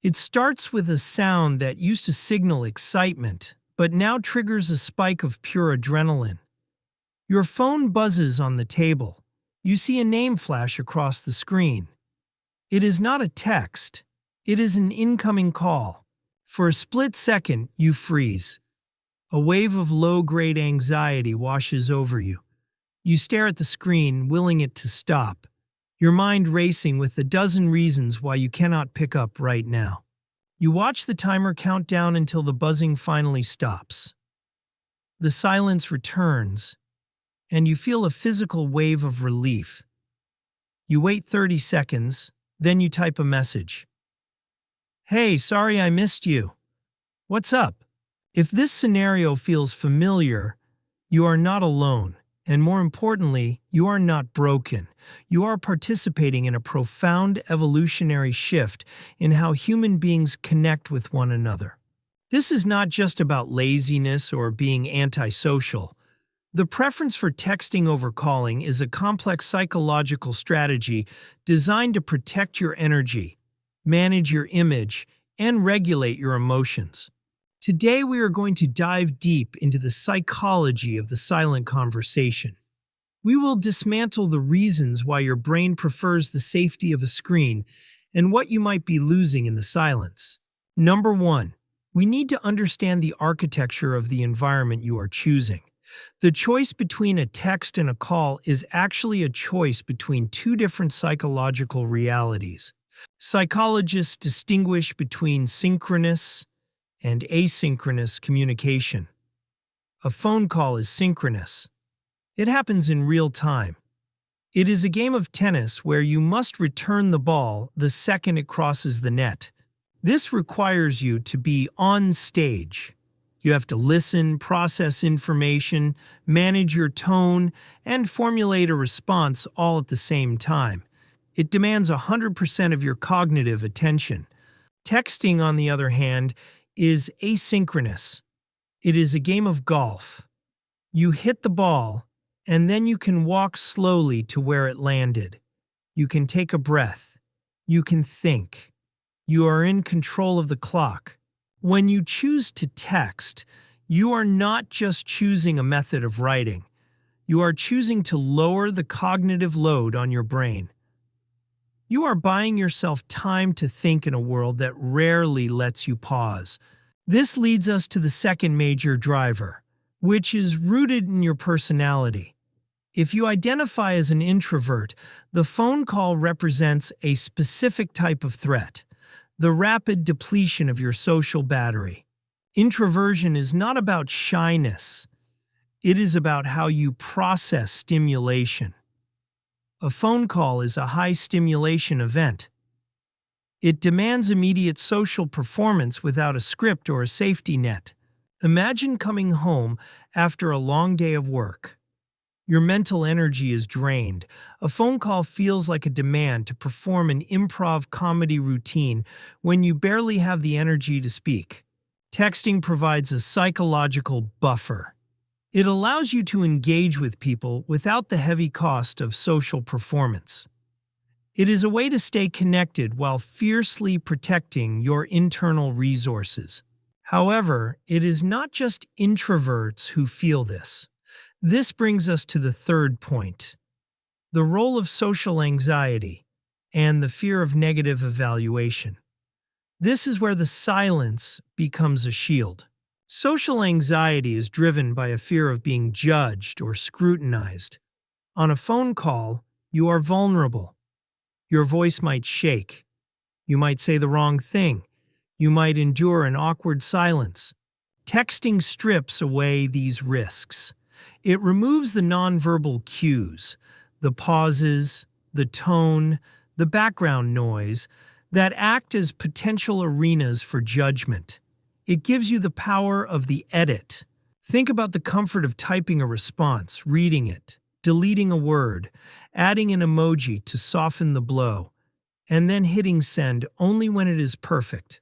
It starts with a sound that used to signal excitement, but now triggers a spike of pure adrenaline. Your phone buzzes on the table. You see a name flash across the screen. It is not a text. It is an incoming call. For a split second, you freeze. A wave of low-grade anxiety washes over you. You stare at the screen, willing it to stop, your mind racing with a dozen reasons why you cannot pick up right now. You watch the timer count down until the buzzing finally stops. The silence returns, and you feel a physical wave of relief. You wait 30 seconds, then you type a message. "Hey, sorry I missed you. What's up?" If this scenario feels familiar, you are not alone, and more importantly, you are not broken. You are participating in a profound evolutionary shift in how human beings connect with one another. This is not just about laziness or being antisocial. The preference for texting over calling is a complex psychological strategy designed to protect your energy, manage your image, and regulate your emotions. Today we are going to dive deep into the psychology of the silent conversation. We will dismantle the reasons why your brain prefers the safety of a screen and what you might be losing in the silence. Number 1. We need to understand the architecture of the environment you are choosing. The choice between a text and a call is actually a choice between two different psychological realities. Psychologists distinguish between synchronous and asynchronous communication. A phone call is synchronous. It happens in real time. It is a game of tennis where you must return the ball the second it crosses the net. This requires you to be on stage. You have to listen, process information, manage your tone, and formulate a response all at the same time. It demands 100% of your cognitive attention. Texting, on the other hand, is asynchronous. It is a game of golf. You hit the ball, and then you can walk slowly to where it landed. You can take a breath. You can think. You are in control of the clock. When you choose to text, you are not just choosing a method of writing. You are choosing to lower the cognitive load on your brain. You are buying yourself time to think in a world that rarely lets you pause. This leads us to the second major driver, which is rooted in your personality. If you identify as an introvert, the phone call represents a specific type of threat, the rapid depletion of your social battery. Introversion is not about shyness. It is about how you process stimulation. A phone call is a high-stimulation event. It demands immediate social performance without a script or a safety net. Imagine coming home after a long day of work. Your mental energy is drained. A phone call feels like a demand to perform an improv comedy routine when you barely have the energy to speak. Texting provides a psychological buffer. It allows you to engage with people without the heavy cost of social performance. It is a way to stay connected while fiercely protecting your internal resources. However, it is not just introverts who feel this. This brings us to the third point: the role of social anxiety and the fear of negative evaluation. This is where the silence becomes a shield. Social anxiety is driven by a fear of being judged or scrutinized. On a phone call, you are vulnerable. Your voice might shake. You might say the wrong thing. You might endure an awkward silence. Texting strips away these risks. It removes the nonverbal cues, the pauses, the tone, the background noise that act as potential arenas for judgment. It gives you the power of the edit. Think about the comfort of typing a response, reading it, deleting a word, adding an emoji to soften the blow, and then hitting send only when it is perfect.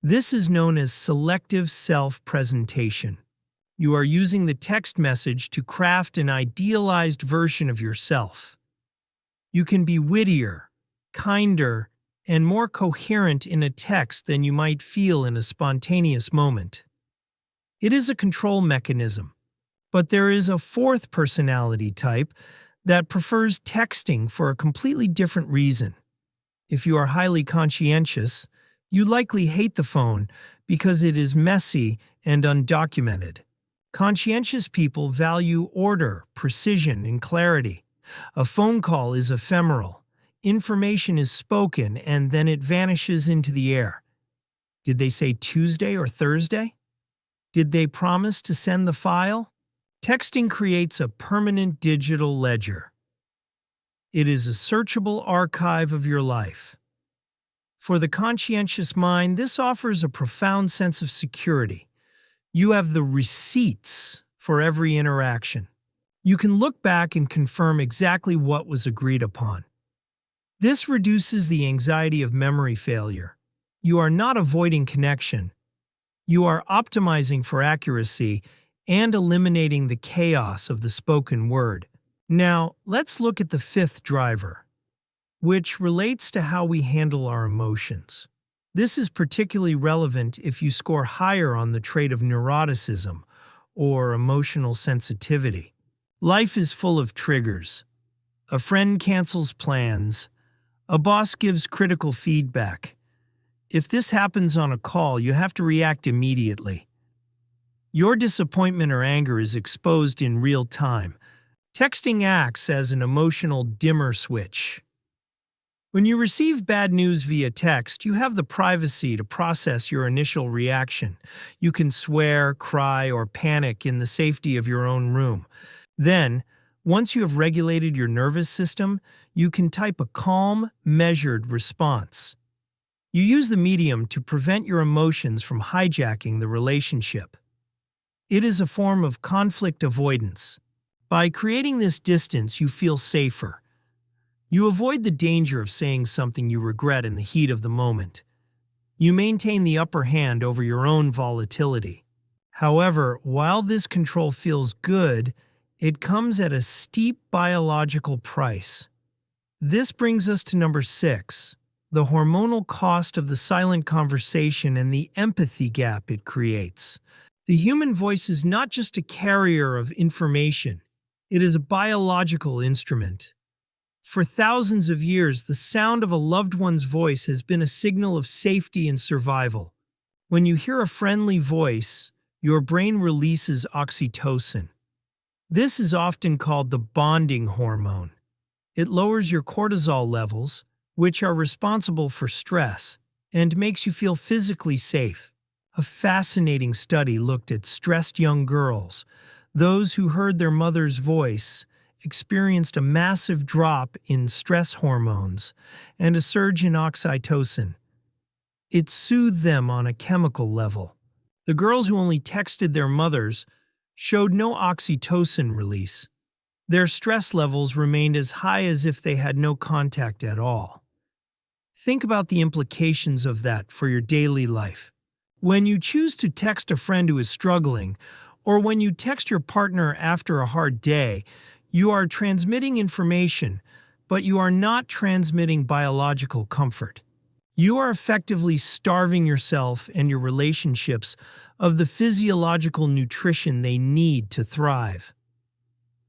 This is known as selective self-presentation. You are using the text message to craft an idealized version of yourself. You can be wittier, kinder, and more coherent in a text than you might feel in a spontaneous moment. It is a control mechanism, but there is a fourth personality type that prefers texting for a completely different reason. If you are highly conscientious, you likely hate the phone because it is messy and undocumented. Conscientious people value order, precision, and clarity. A phone call is ephemeral. Information is spoken and then it vanishes into the air. Did they say Tuesday or Thursday? Did they promise to send the file? Texting creates a permanent digital ledger. It is a searchable archive of your life. For the conscientious mind, this offers a profound sense of security. You have the receipts for every interaction. You can look back and confirm exactly what was agreed upon. This reduces the anxiety of memory failure. You are not avoiding connection. You are optimizing for accuracy and eliminating the chaos of the spoken word. Now, let's look at the fifth driver, which relates to how we handle our emotions. This is particularly relevant if you score higher on the trait of neuroticism or emotional sensitivity. Life is full of triggers. A friend cancels plans. A boss gives critical feedback. If this happens on a call, you have to react immediately. Your disappointment or anger is exposed in real time. Texting acts as an emotional dimmer switch. When you receive bad news via text, you have the privacy to process your initial reaction. You can swear, cry, or panic in the safety of your own room. Then, once you have regulated your nervous system, you can type a calm, measured response. You use the medium to prevent your emotions from hijacking the relationship. It is a form of conflict avoidance. By creating this distance, you feel safer. You avoid the danger of saying something you regret in the heat of the moment. You maintain the upper hand over your own volatility. However, while this control feels good, it comes at a steep biological price. This brings us to number 6, the hormonal cost of the silent conversation and the empathy gap it creates. The human voice is not just a carrier of information, it is a biological instrument. For thousands of years, the sound of a loved one's voice has been a signal of safety and survival. When you hear a friendly voice, your brain releases oxytocin. This is often called the bonding hormone. It lowers your cortisol levels, which are responsible for stress, and makes you feel physically safe. A fascinating study looked at stressed young girls. Those who heard their mother's voice experienced a massive drop in stress hormones and a surge in oxytocin. It soothed them on a chemical level. The girls who only texted their mothers showed no oxytocin release. Their stress levels remained as high as if they had no contact at all. Think about the implications of that for your daily life. When you choose to text a friend who is struggling, or when you text your partner after a hard day, you are transmitting information, but you are not transmitting biological comfort. You are effectively starving yourself and your relationships of the physiological nutrition they need to thrive.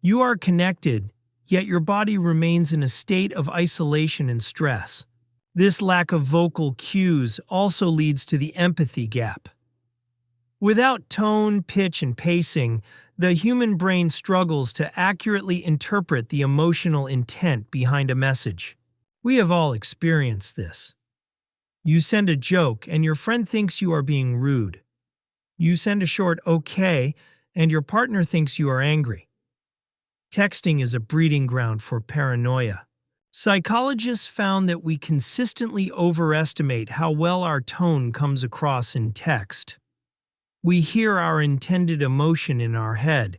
You are connected, yet your body remains in a state of isolation and stress. This lack of vocal cues also leads to the empathy gap. Without tone, pitch, and pacing, the human brain struggles to accurately interpret the emotional intent behind a message. We have all experienced this. You send a joke and your friend thinks you are being rude. You send a short "okay" and your partner thinks you are angry. Texting is a breeding ground for paranoia. Psychologists found that we consistently overestimate how well our tone comes across in text. We hear our intended emotion in our head,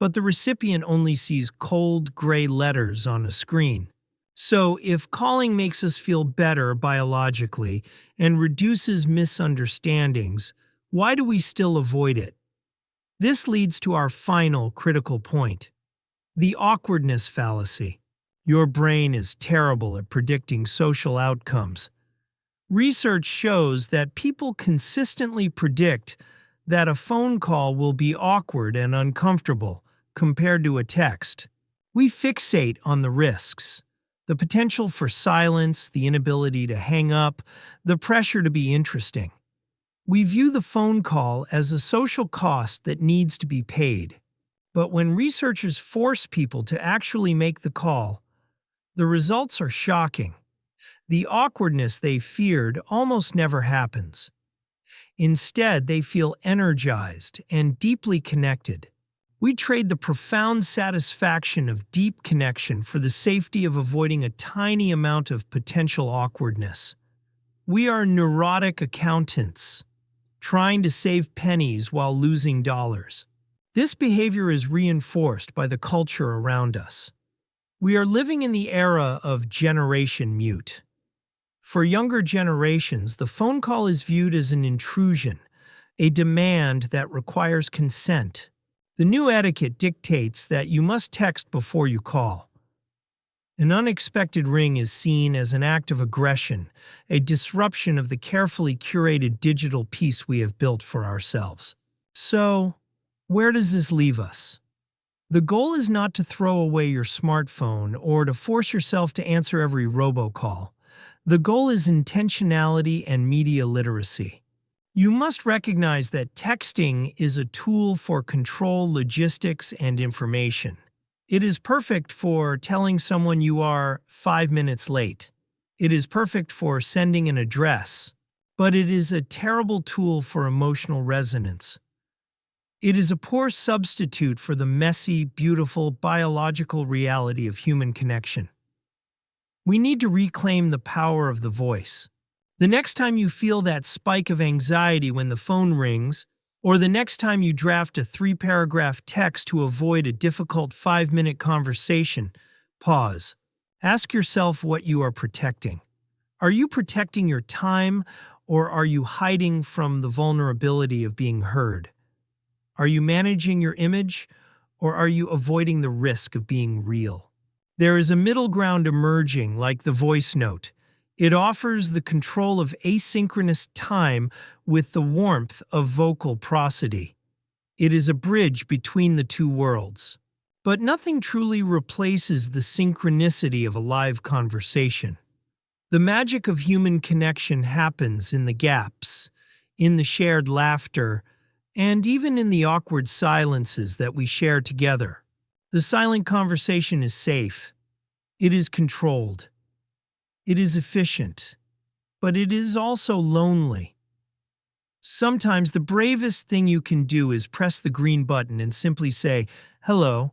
but the recipient only sees cold, gray letters on a screen. So, if calling makes us feel better biologically and reduces misunderstandings, why do we still avoid it? This leads to our final critical point, the awkwardness fallacy. Your brain is terrible at predicting social outcomes. Research shows that people consistently predict that a phone call will be awkward and uncomfortable compared to a text. We fixate on the risks, the potential for silence, the inability to hang up, the pressure to be interesting. We view the phone call as a social cost that needs to be paid. But when researchers force people to actually make the call, the results are shocking. The awkwardness they feared almost never happens. Instead, they feel energized and deeply connected. We trade the profound satisfaction of deep connection for the safety of avoiding a tiny amount of potential awkwardness. We are neurotic accountants, trying to save pennies while losing dollars. This behavior is reinforced by the culture around us. We are living in the era of Generation Mute. For younger generations, the phone call is viewed as an intrusion, a demand that requires consent. The new etiquette dictates that you must text before you call. An unexpected ring is seen as an act of aggression, a disruption of the carefully curated digital peace we have built for ourselves. So, where does this leave us? The goal is not to throw away your smartphone or to force yourself to answer every robocall. The goal is intentionality and media literacy. You must recognize that texting is a tool for control, logistics, and information. It is perfect for telling someone you are 5 minutes late. It is perfect for sending an address, but it is a terrible tool for emotional resonance. It is a poor substitute for the messy, beautiful, biological reality of human connection. We need to reclaim the power of the voice. The next time you feel that spike of anxiety when the phone rings, or the next time you draft a 3-paragraph text to avoid a difficult 5-minute conversation, pause. Ask yourself what you are protecting. Are you protecting your time, or are you hiding from the vulnerability of being heard? Are you managing your image, or are you avoiding the risk of being real? There is a middle ground emerging, like the voice note. It offers the control of asynchronous time with the warmth of vocal prosody. It is a bridge between the two worlds. But nothing truly replaces the synchronicity of a live conversation. The magic of human connection happens in the gaps, in the shared laughter, and even in the awkward silences that we share together. The silent conversation is safe. It is controlled. It is efficient. But it is also lonely. Sometimes the bravest thing you can do is press the green button and simply say, "Hello,